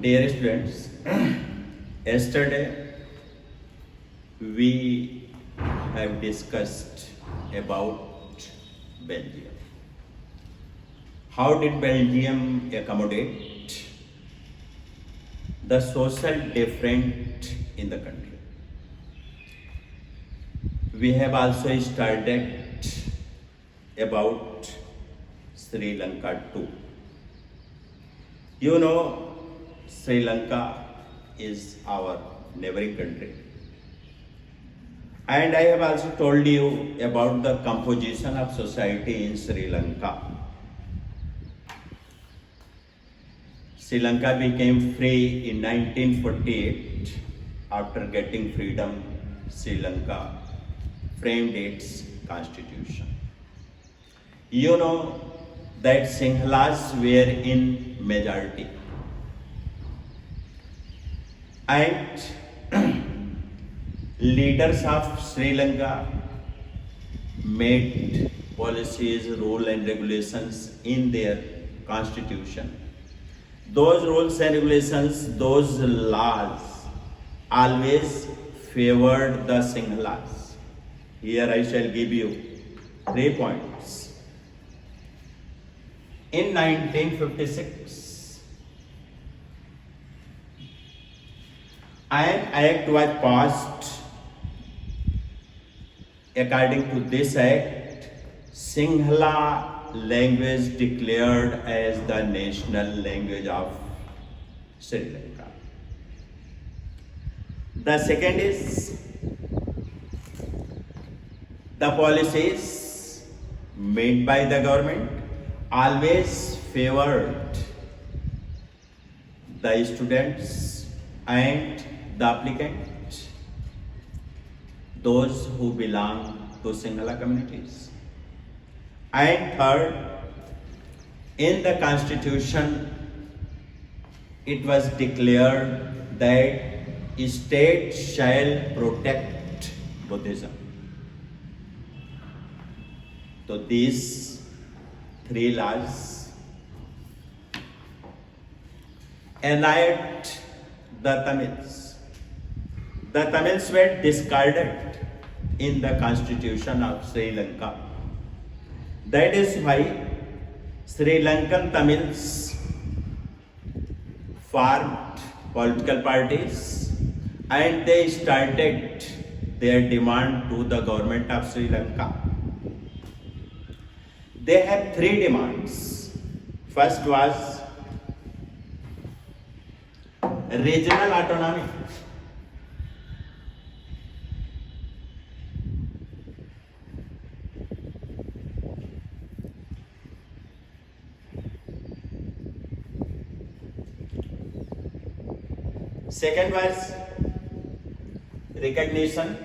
Dear students, yesterday we have discussed about Belgium. How did Belgium accommodate the social difference in the country? We have also studied about Sri Lanka too. You know, Sri Lanka is our neighboring country. And I have also told you about the composition of society in Sri Lanka. Sri Lanka became free in 1948. After getting freedom, Sri Lanka framed its constitution. You know that Sinhalas were in majority. And leaders of Sri Lanka made policies, rules and regulations in their constitution. Those rules and regulations, those laws always favored the Sinhalas. Here I shall give you 3 points. In 1956, an act was passed. According to this act, Sinhala language declared as the national language of Sri Lanka. The second is the policies made by the government always favored the students and the applicant, those who belong to Sinhala communities. And third, in the constitution, it was declared that state shall protect Buddhism. So these 3 laws annihilated the Tamils. The Tamils were discarded in the constitution of Sri Lanka. That is why Sri Lankan Tamils formed political parties and they started their demand to the government of Sri Lanka. They have 3 demands. First was regional autonomy. Second was recognition.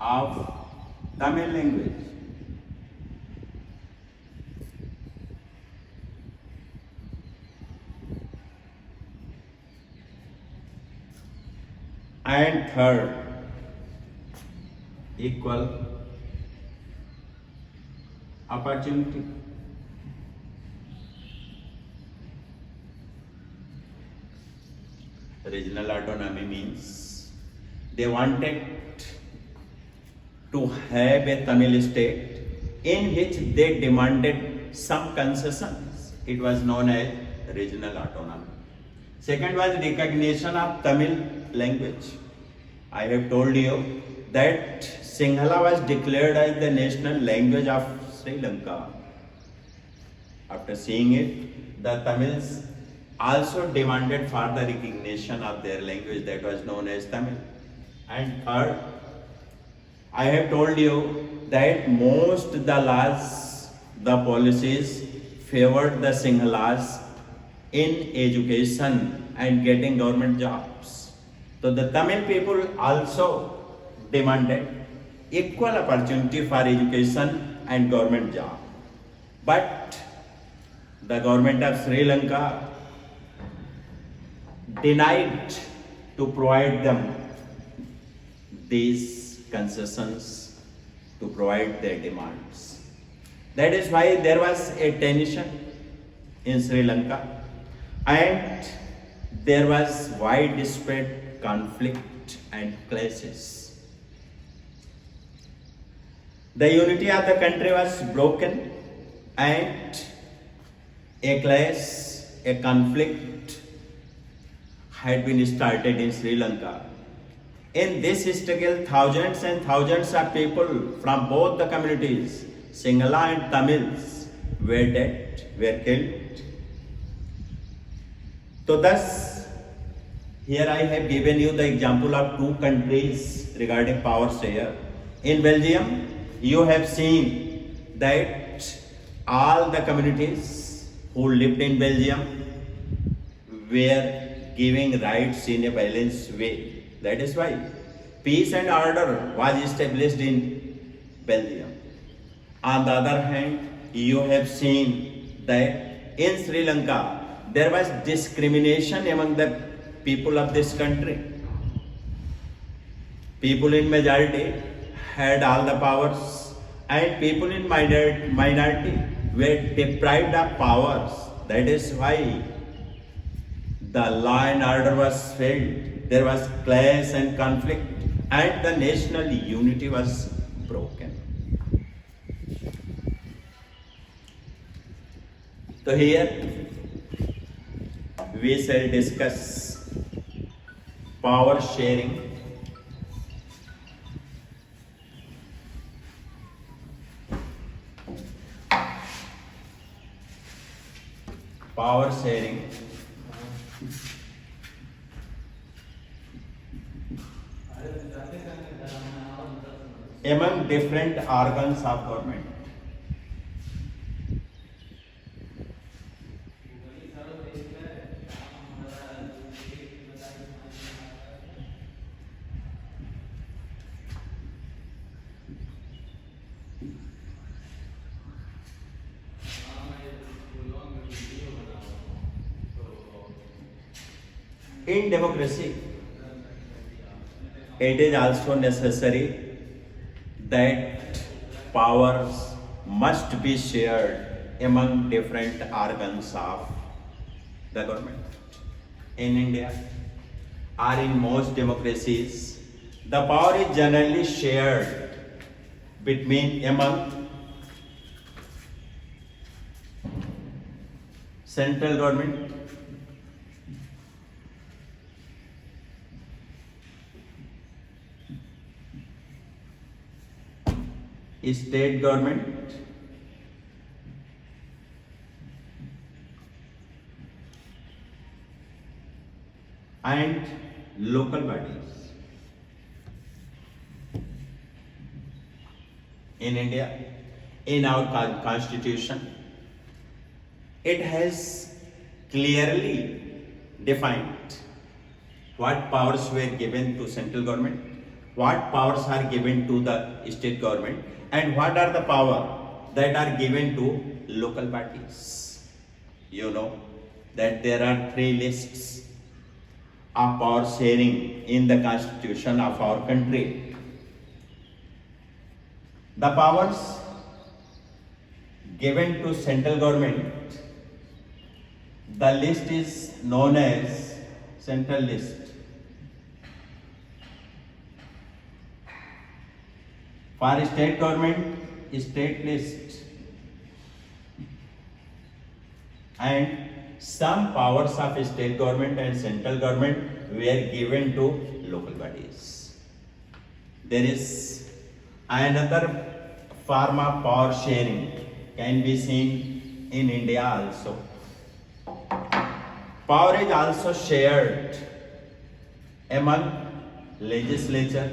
Of Tamil language. And third, equal opportunity. Regional autonomy means they wanted to have a Tamil state in which they demanded some concessions. It was known as regional autonomy. Second was recognition of Tamil language. I have told you that Sinhala was declared as the national language of Sri Lanka. After seeing it, the Tamils also demanded for the recognition of their language that was known as Tamil. And third, I have told you that most the laws, the policies favored the Sinhalas in education and getting government jobs. So the Tamil people also demanded equal opportunity for education and government job. But the government of Sri Lanka denied to provide them these concessions to provide their demands. That is why there was a tension in Sri Lanka, and there was widespread conflict and clashes. The unity of the country was broken, and a clash, a conflict had been started in Sri Lanka. In this struggle, thousands and thousands of people from both the communities, Sinhala and Tamils, were dead, were killed. So thus, here I have given you the example of two countries regarding power share. In Belgium, you have seen that all the communities who lived in Belgium were giving rights in a balanced way. That is why peace and order was established in Belgium. On the other hand, you have seen that in Sri Lanka, there was discrimination among the people of this country. People in majority had all the powers, and people in minority were deprived of powers. That is why the law and order was failed. There was clash and conflict, and the national unity was broken. So here we shall discuss power sharing. Power sharing among different organs of government. In democracy, it is also necessary that powers must be shared among different organs of the government. In India or in most democracies, the power is generally shared among central government, state government, and local bodies. In India, in our constitution, it has clearly defined what powers were given to central government, what powers are given to the state government, and what are the power that are given to local bodies. You know that there are three lists of power sharing in the constitution of our country. The powers given to central government, the list is known as central list. For state government, state list. And some powers of state government and central government were given to local bodies. There is another form of power sharing can be seen in India also. Power is also shared among legislature,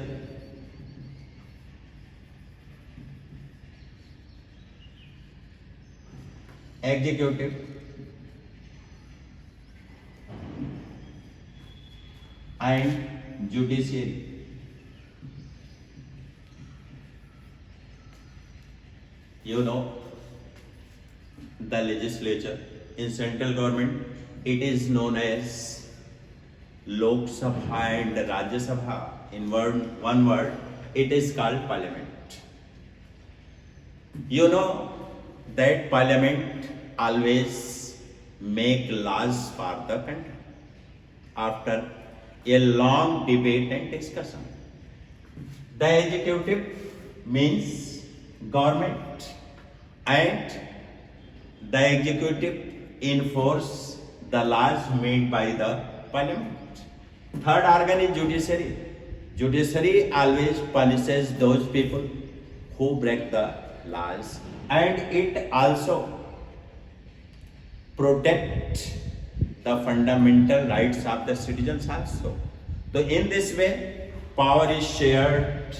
executive, and judiciary. You know, the legislature in central government, it is known as Lok Sabha and Rajya Sabha. In one word, it is called parliament. You know that parliament always make laws for the country after a long debate and discussion. The executive means government, and the executive enforce the laws made by the parliament. Third organ is judiciary. Judiciary always punishes those people who break the laws, and it also protect the fundamental rights of the citizens also. So in this way, power is shared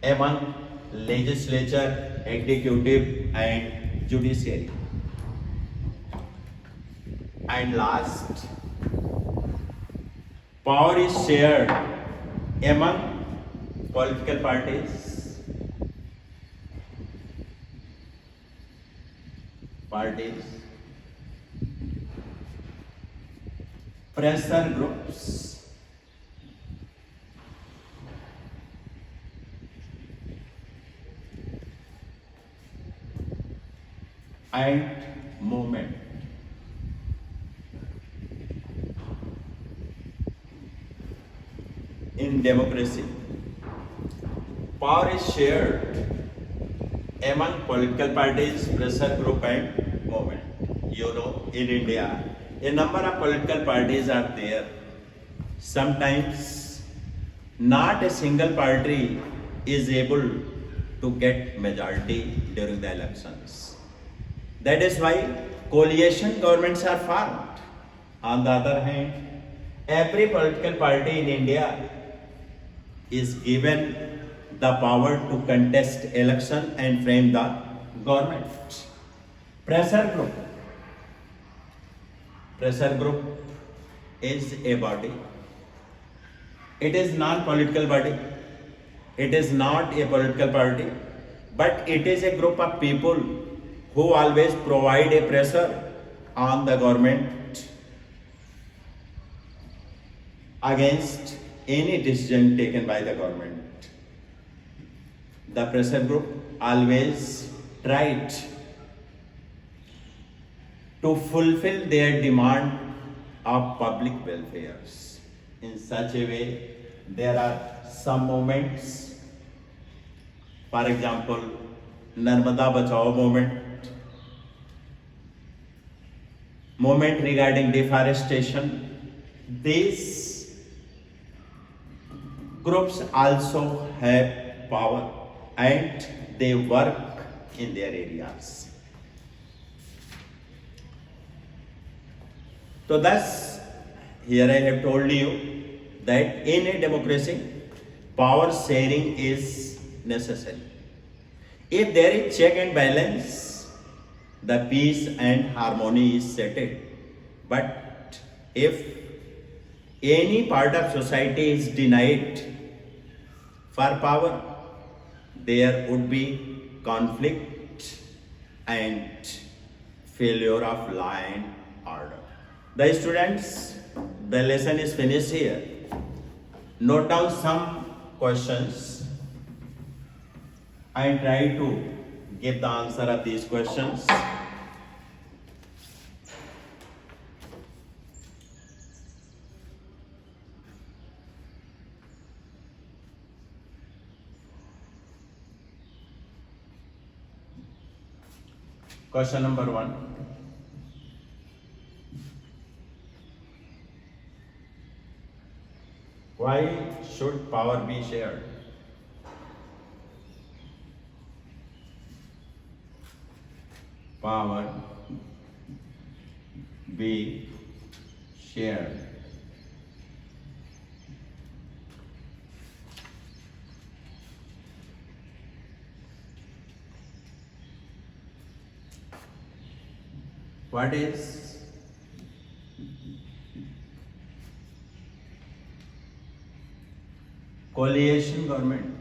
among legislature, executive, and judiciary. And last, power is shared among political parties, pressure groups, and movement. In democracy, power is shared among political parties, pressure group, and movement. You know, in India, a number of political parties are there. Sometimes, not a single party is able to get majority during the elections. That is why coalition governments are formed. On the other hand, every political party in India is given the power to contest election and frame the government. Pressure group. Pressure group is a body. It is non-political body. It is not a political party, but it is a group of people who always provide a pressure on the government against any decision taken by the government. The pressure group always tried to fulfill their demand of public welfares. In such a way, there are some movements, for example, Narmada Bachao movement regarding deforestation. These groups also have power and they work in their areas. So thus, here I have told you that in a democracy, power sharing is necessary. If there is check and balance, the peace and harmony is settled. But if any part of society is denied for power, there would be conflict and failure of law and order. The students, the lesson is finished here. Note down some questions and try to give the answer of these questions. Question number 1. Why should power be shared? Power be shared. What is coalition government?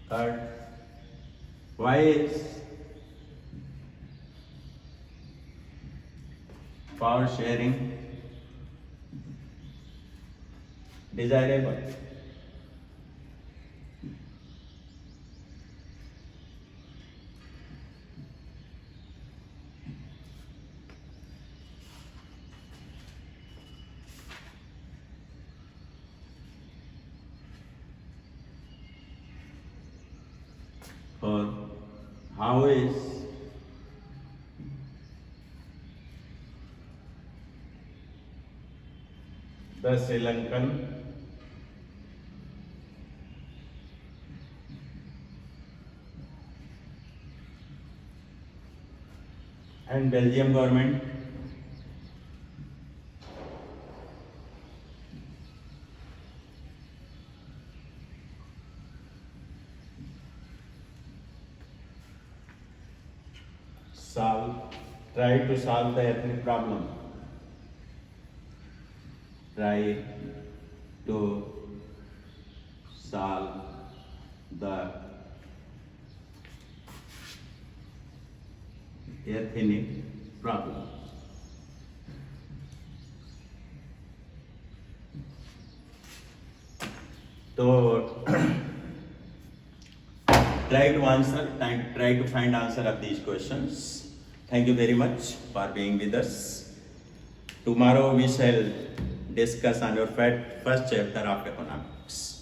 Third, why is power sharing desirable? Or how is the Sri Lankan and Belgium government try to solve the ethnic problem? Try to solve the ethnic problem. So try to answer, try to find answer of these questions. Thank you very much for being with us. Tomorrow we shall discuss on your first chapter of economics.